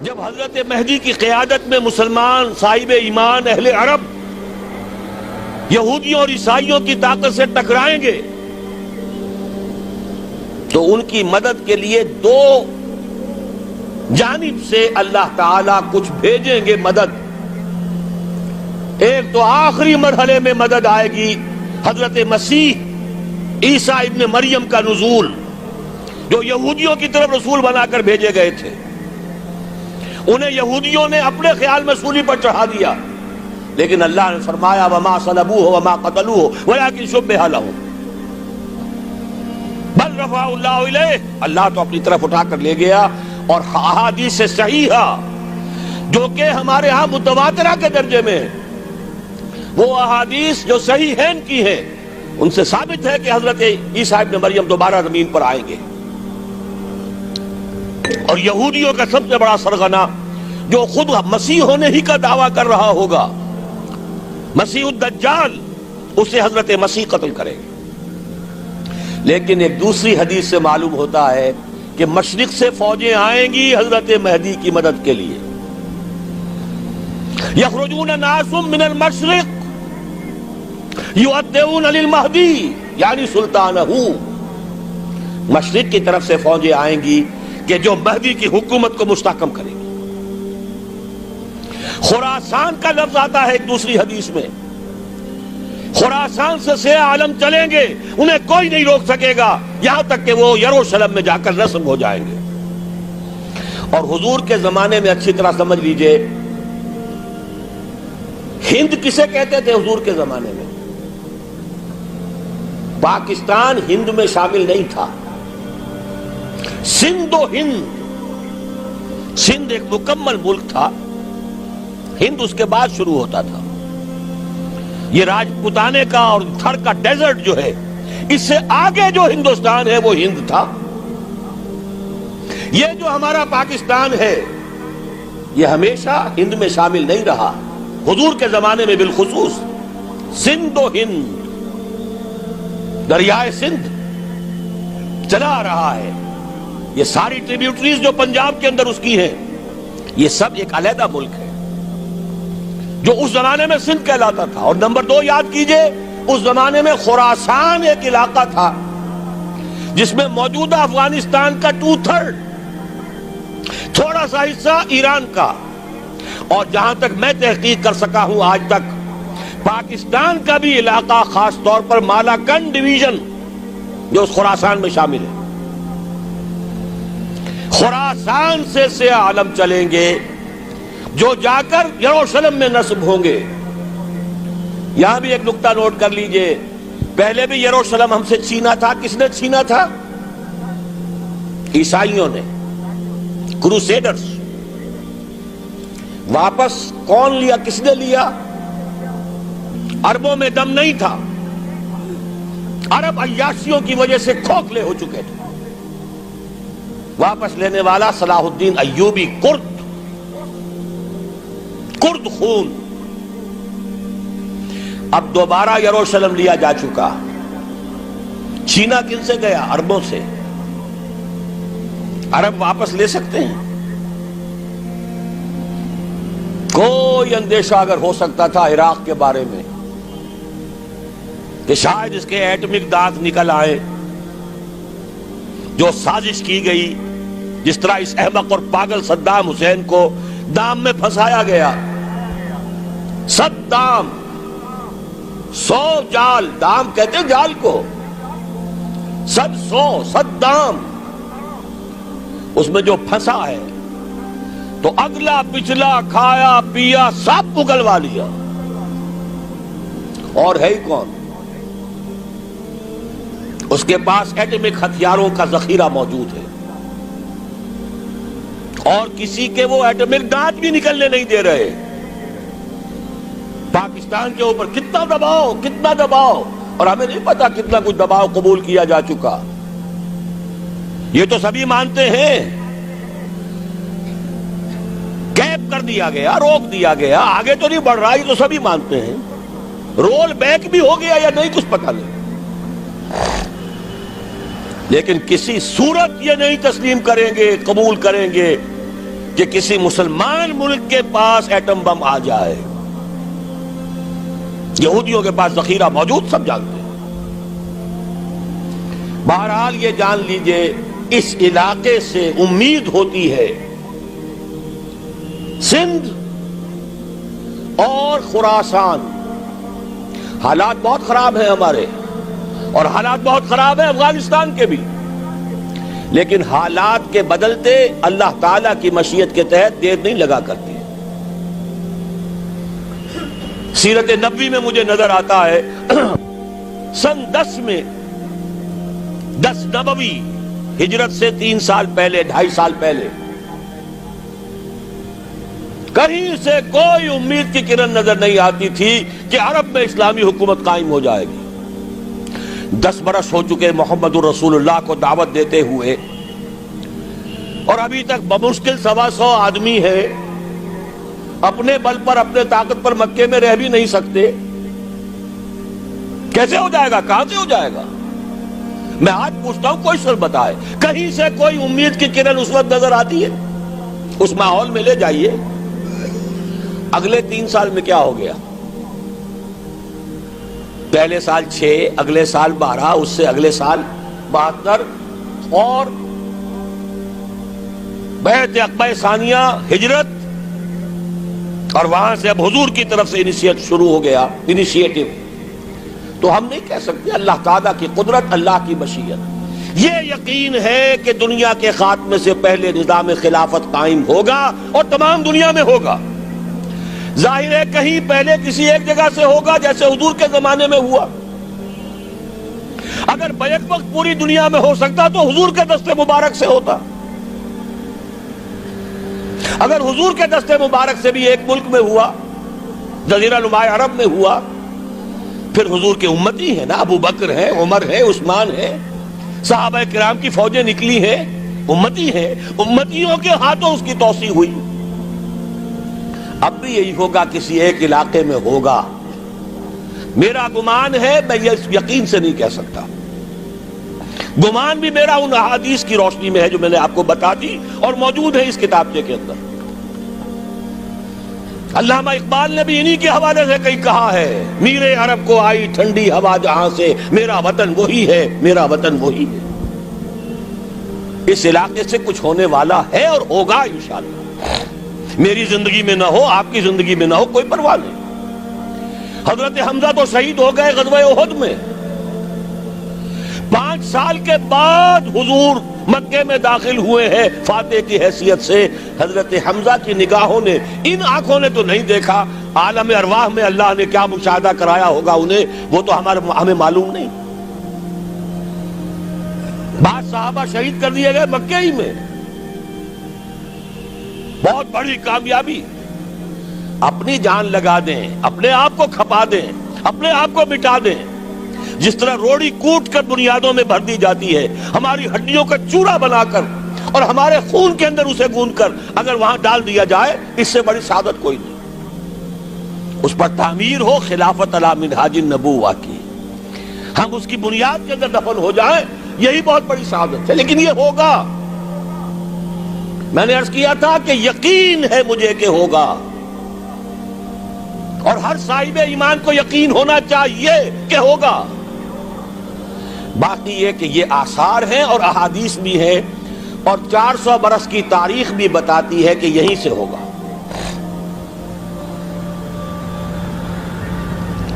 جب حضرت مہدی کی قیادت میں مسلمان صاحب ایمان اہل عرب یہودیوں اور عیسائیوں کی طاقت سے ٹکرائیں گے تو ان کی مدد کے لیے دو جانب سے اللہ تعالیٰ کچھ بھیجیں گے مدد. ایک تو آخری مرحلے میں مدد آئے گی حضرت مسیح عیسیٰ ابن مریم کا نزول، جو یہودیوں کی طرف رسول بنا کر بھیجے گئے تھے. انہیں یہودیوں نے اپنے خیال میں سولی پر چڑھا دیا، لیکن اللہ نے فرمایا وما صلبوہ وما قتلوہ ولکن شبہ لہم بل رفعہ اللہ الیہ. اللہ تو اپنی طرف اٹھا کر لے گیا. اور احادیث صحیحہ جو کہ ہمارے ہاں متواترہ کے درجے میں، وہ احادیث جو صحیحین کی ہیں، ان سے ثابت ہے کہ حضرت عیسیٰ ابن مریم دوبارہ زمین پر آئیں گے. اور یہودیوں کا سب سے بڑا سرغنہ جو خود مسیح ہونے ہی کا دعویٰ کر رہا ہوگا، مسیح الدجال، اسے حضرت مسیح قتل کریں گے. لیکن ایک دوسری حدیث سے معلوم ہوتا ہے کہ مشرق سے فوجیں آئیں گی حضرت مہدی کی مدد کے لیے. یخرجون ناس من المشرق یؤدون للمہدی یعنی سلطانہ. مشرق کی طرف سے فوجیں آئیں گی کہ جو مہدی کی حکومت کو مستحکم کریں گی. خراسان کا لفظ آتا ہے ایک دوسری حدیث میں. خراسان سے سیاہ عالم چلیں گے، انہیں کوئی نہیں روک سکے گا یہاں تک کہ وہ یروشلم میں جا کر نصب ہو جائیں گے. اور حضور کے زمانے میں اچھی طرح سمجھ لیجئے، ہند کسے کہتے تھے حضور کے زمانے میں؟ پاکستان ہند میں شامل نہیں تھا. سندھ و ہند، سندھ ایک مکمل ملک تھا، ہند اس کے بعد شروع ہوتا تھا. یہ راجپوتانے کا اور تھر کا ڈیزرٹ جو ہے، اس سے آگے جو ہندوستان ہے وہ ہند تھا. یہ جو ہمارا پاکستان ہے یہ ہمیشہ ہند میں شامل نہیں رہا. حضور کے زمانے میں بالخصوص سندھ و ہند، دریائے سندھ چلا آ رہا ہے. یہ ساری ٹریبیوٹریز جو پنجاب کے اندر اس کی ہیں، یہ سب ایک علیحدہ ملک ہے جو اس زمانے میں سندھ کہلاتا تھا. اور نمبر 2 یاد کیجئے، اس زمانے میں خراسان ایک علاقہ تھا جس میں موجودہ افغانستان کا 2/3، تھوڑا سا حصہ ایران کا، اور جہاں تک میں تحقیق کر سکا ہوں آج تک پاکستان کا بھی علاقہ، خاص طور پر مالاکنڈ ڈویژن جو اس خراسان میں شامل ہے. خراسان سے سیاہ عالم چلیں گے جو جا کر یروشلم میں نصب ہوں گے. یہاں بھی ایک نقطہ نوٹ کر لیجئے، پہلے بھی یروشلم ہم سے چھینا تھا. کس نے چھینا تھا؟ عیسائیوں نے، کروسیڈرز. واپس کون لیا؟ کس نے لیا؟ عربوں میں دم نہیں تھا، عرب عیاشیوں کی وجہ سے کھوکھلے ہو چکے تھے. واپس لینے والا صلاح الدین ایوبی، کرد خون. اب دوبارہ یروشلم لیا جا چکا. چھینا کن سے گیا؟ عربوں سے. عرب واپس لے سکتے ہیں؟ کوئی اندیشہ اگر ہو سکتا تھا عراق کے بارے میں کہ شاید اس کے ایٹمک دانت نکل آئے، جو سازش کی گئی، جس طرح اس احمق اور پاگل صدام حسین کو دام میں پھنسایا گیا. صدام 100 جال، دام کہتے ہیں جال کو، 100 اس میں جو پھنسا ہے تو اگلا پچھلا کھایا پیا سب اگلوا لیا. اور ہے ہی کون؟ اس کے پاس ایٹمک ہتھیاروں کا ذخیرہ موجود ہے، اور کسی کے وہ ایٹمک دانت بھی نکلنے نہیں دے رہے. پاکستان کے اوپر کتنا دباؤ، اور ہمیں نہیں پتا کتنا کچھ دباؤ قبول کیا جا چکا. یہ تو سبھی مانتے ہیں. کیپ کر دیا گیا، روک دیا گیا، آگے تو نہیں بڑھ رہا، یہ تو سبھی مانتے ہیں. رول بیک بھی ہو گیا یا نہیں کچھ پتہ نہیں. لیکن کسی صورت یہ نہیں تسلیم کریں گے، قبول کریں گے کہ کسی مسلمان ملک کے پاس ایٹم بم آ جائے. یہودیوں کے پاس ذخیرہ موجود، سب جانتے ہیں. بہرحال یہ جان لیجئے اس علاقے سے امید ہوتی ہے سندھ اور خراسان. حالات بہت خراب ہیں ہمارے، اور حالات بہت خراب ہیں افغانستان کے بھی، لیکن حالات کے بدلتے اللہ تعالیٰ کی مشیت کے تحت دیر نہیں لگا کرتی. سیرت نبوی میں مجھے نظر آتا ہے سن 10 میں 10 نبوی ہجرت سے 3 سال پہلے 2.5 سال پہلے کہیں سے کوئی امید کی کرن نظر نہیں آتی تھی کہ عرب میں اسلامی حکومت قائم ہو جائے گی. 10 برس ہو چکے محمد الرسول اللہ کو دعوت دیتے ہوئے، اور ابھی تک بمشکل 125 آدمی ہے. اپنے بل پر اپنے طاقت پر مکے میں رہ بھی نہیں سکتے. کیسے ہو جائے گا؟ کہاں سے ہو جائے گا؟ میں آج پوچھتا ہوں، کوئی سر بتائے کہیں سے کوئی امید کی کرن اس وقت نظر آتی ہے؟ اس ماحول میں لے جائیے. اگلے 3 سال میں کیا ہو گیا؟ پہلے سال 6، اگلے سال 12، اس سے اگلے سال 72، اور بیعت عقبہ ثانیہ ہجرت، اور وہاں سے اب حضور کی طرف سے انیشیٹ شروع ہو گیا، انیشیٹو. تو ہم نہیں کہہ سکتے اللہ تعالیٰ کی قدرت، اللہ کی مشیت. یہ یقین ہے کہ دنیا کے خاتمے سے پہلے نظام خلافت قائم ہوگا، اور تمام دنیا میں ہوگا. ظاہر ہے کہیں پہلے کسی ایک جگہ سے ہوگا، جیسے حضور کے زمانے میں ہوا. اگر بیک وقت پوری دنیا میں ہو سکتا تو حضور کے دست مبارک سے ہوتا. اگر حضور کے دست مبارک سے بھی ایک ملک میں ہوا، جزیرہ نما عرب میں ہوا، پھر حضور کے امتی ہیں نا، ابو بکر ہیں، عمر ہے، عثمان ہے، صحابہ کرام کی فوجیں نکلی ہیں، امتی ہیں. امتیوں کے ہاتھوں اس کی توسیع ہوئی. اب بھی یہی ہوگا، کسی ایک علاقے میں ہوگا. میرا گمان ہے، میں یہ یقین سے نہیں کہہ سکتا. گمان بھی میرا ان احادیث کی روشنی میں ہے جو میں نے آپ کو بتا دی اور موجود ہے اس کتابچے کے اندر. علامہ اقبال نے بھی انہی کے حوالے سے کئی کہا ہے، میرے عرب کو آئی ٹھنڈی ہوا جہاں سے، میرا وطن وہی ہے، میرا وطن وہی ہے. اس علاقے سے کچھ ہونے والا ہے اور ہوگا انشاءاللہ. میری زندگی میں نہ ہو، آپ کی زندگی میں نہ ہو، کوئی پرواہ نہیں. حضرت حمزہ تو شہید ہو گئے غزوہ احد میں. 5 سال کے بعد حضور مکے میں داخل ہوئے ہیں فاتح کی حیثیت سے. حضرت حمزہ کی نگاہوں نے، ان آنکھوں نے تو نہیں دیکھا، عالم ارواح میں اللہ نے کیا مشاہدہ کرایا ہوگا انہیں، وہ تو ہمیں معلوم نہیں. بعض صحابہ شہید کر دیے گئے مکے ہی میں. بہت بڑی کامیابی. اپنی جان لگا دیں، اپنے آپ کو کھپا دیں، اپنے آپ کو مٹا دیں. جس طرح روڑی کوٹ کر بنیادوں میں بھر دی جاتی ہے، ہماری ہڈیوں کا چورا بنا کر اور ہمارے خون کے اندر اسے گوندھ کر اگر وہاں ڈال دیا جائے، اس سے بڑی سعادت کوئی نہیں. اس پر تعمیر ہو خلافت علی منہاج النبوہ کی، ہم اس کی بنیاد کے اندر دفن ہو جائیں، یہی بہت بڑی سعادت ہے. لیکن یہ ہوگا. میں نے عرض کیا تھا کہ یقین ہے مجھے کہ ہوگا، اور ہر صاحب ایمان کو یقین ہونا چاہیے کہ ہوگا. باقی یہ کہ یہ آثار ہیں اور احادیث بھی ہیں، اور 400 برس کی تاریخ بھی بتاتی ہے کہ یہیں سے ہوگا.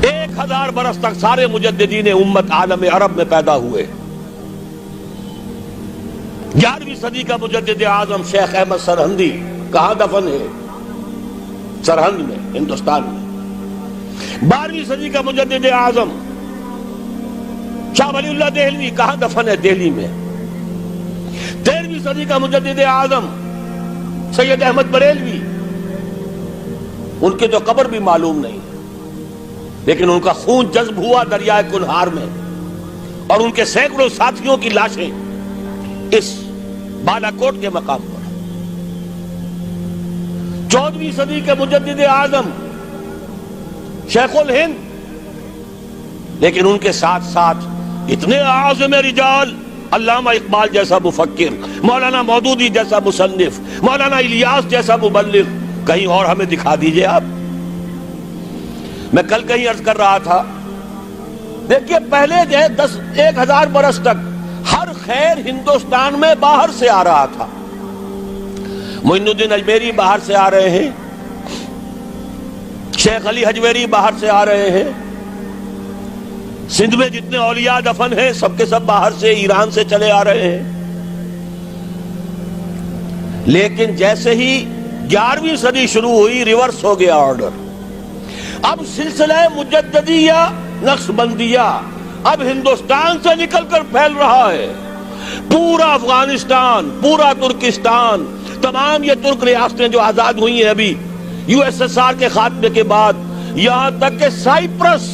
1000 برس تک سارے مجددین امت عالم عرب میں پیدا ہوئے. 11ویں صدی کا مجدد اعظم شیخ احمد سرہندی کہاں دفن ہے؟ سرہند میں، ہندوستان میں. 12ویں صدی کا مجدد اعظم شاہ ولی اللہ دہلوی کہاں دفن ہے؟ دہلی میں. 13ویں صدی کا مجدد اعظم سید احمد بریلوی، ان کی تو قبر بھی معلوم نہیں، لیکن ان کا خون جذب ہوا دریائے کنہار میں، اور ان کے سینکڑوں ساتھیوں کی لاشیں اس بالا کوٹ کے مقام پر. 14ویں صدی کے مجدد اعظم شیخ الہند، لیکن ان کے ساتھ ساتھ اتنے اعظم رجال علامہ اقبال جیسا مفکر، مولانا مودودی جیسا مصنف، مولانا الیاس جیسا مبلغ کہیں اور ہمیں دکھا دیجئے آپ۔ میں کل کہیں عرض کر رہا تھا، دیکھیے پہلے جو ہے 1000 برس تک ہر خیر ہندوستان میں باہر سے آ رہا تھا۔ معین الدین اجمیری باہر سے آ رہے ہیں، شیخ علی حجویری باہر سے آ رہے ہیں، سندھ میں جتنے اولیاء دفن ہیں سب کے سب باہر سے، ایران سے چلے آ رہے ہیں۔ لیکن جیسے ہی 11ویں صدی شروع ہوئی، ریورس ہو گیا آرڈر۔ اب سلسلہ مجددیہ نقشبندیہ اب ہندوستان سے نکل کر پھیل رہا ہے۔ پورا افغانستان، پورا ترکستان، تمام یہ ترک ریاستیں جو آزاد ہوئی ہیں ابھی USSR کے خاتمے کے بعد، یہاں تک کہ سائپرس،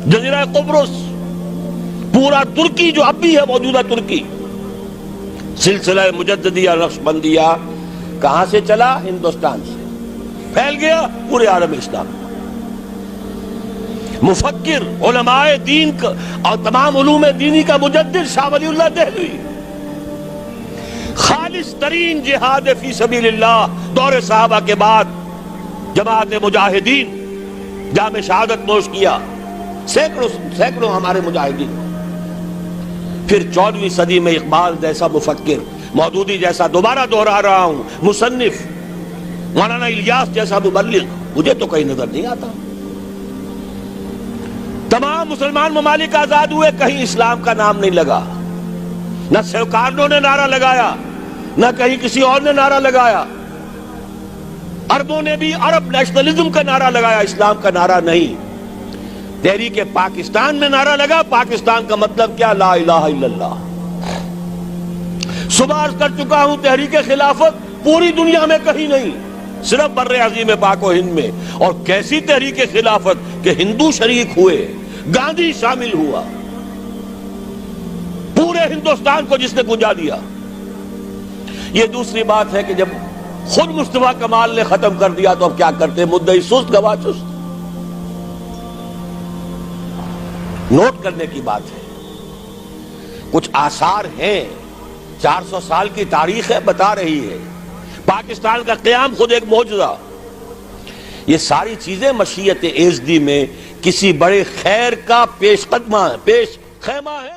جزیرہ قبرص، پورا ترکی جو اب بھی ہے موجودہ ترکی، سلسلہ مجددیہ نقشبندیہ کہاں سے چلا؟ ہندوستان سے پھیل گیا پورے عالم اسلام۔ مفکر، علماء دین اور تمام علوم دینی کا مجدد شاہ ولی اللہ دہلوی، خالص ترین جہاد فی سبیل اللہ دور صحابہ کے بعد جماعت مجاہدین جام شہادت نوش کیا، سینکڑوں ہمارے مجاہدین۔ پھر 14ویں صدی میں اقبال جیسا مفکر، مودودی جیسا، دوبارہ دوہرا رہا ہوں، مصنف، مولانا الیاس جیسا مبلغ مجھے تو کہیں نظر نہیں آتا۔ تمام مسلمان ممالک آزاد ہوئے، کہیں اسلام کا نام نہیں لگا، نہ سیوکارنوں نے نعرہ لگایا، نہ کہیں کسی اور نے نعرہ لگایا۔ عربوں نے بھی عرب نیشنلزم کا نعرہ لگایا، اسلام کا نعرہ نہیں۔ تحریک پاکستان میں نعرہ لگا، پاکستان کا مطلب کیا؟ لا الہ الا اللہ۔ صبح عرض کر چکا ہوں، تحریک خلافت پوری دنیا میں کہیں نہیں، صرف بر عظیم پاک و ہند میں۔ اور کیسی تحریک خلافت کہ ہندو شریک ہوئے، گاندھی شامل ہوا، پورے ہندوستان کو جس نے گنجا دیا۔ یہ دوسری بات ہے کہ جب خود مصطفیٰ کمال نے ختم کر دیا تو اب کیا کرتے؟ مدعی سست گواہ چست۔ نوٹ کرنے کی بات ہے، کچھ آثار ہیں، 400 سال کی تاریخ ہے، بتا رہی ہے پاکستان کا قیام خود ایک معجزہ۔ یہ ساری چیزیں مشیت ایزدی میں کسی بڑے خیر کا پیش خیمہ ہے۔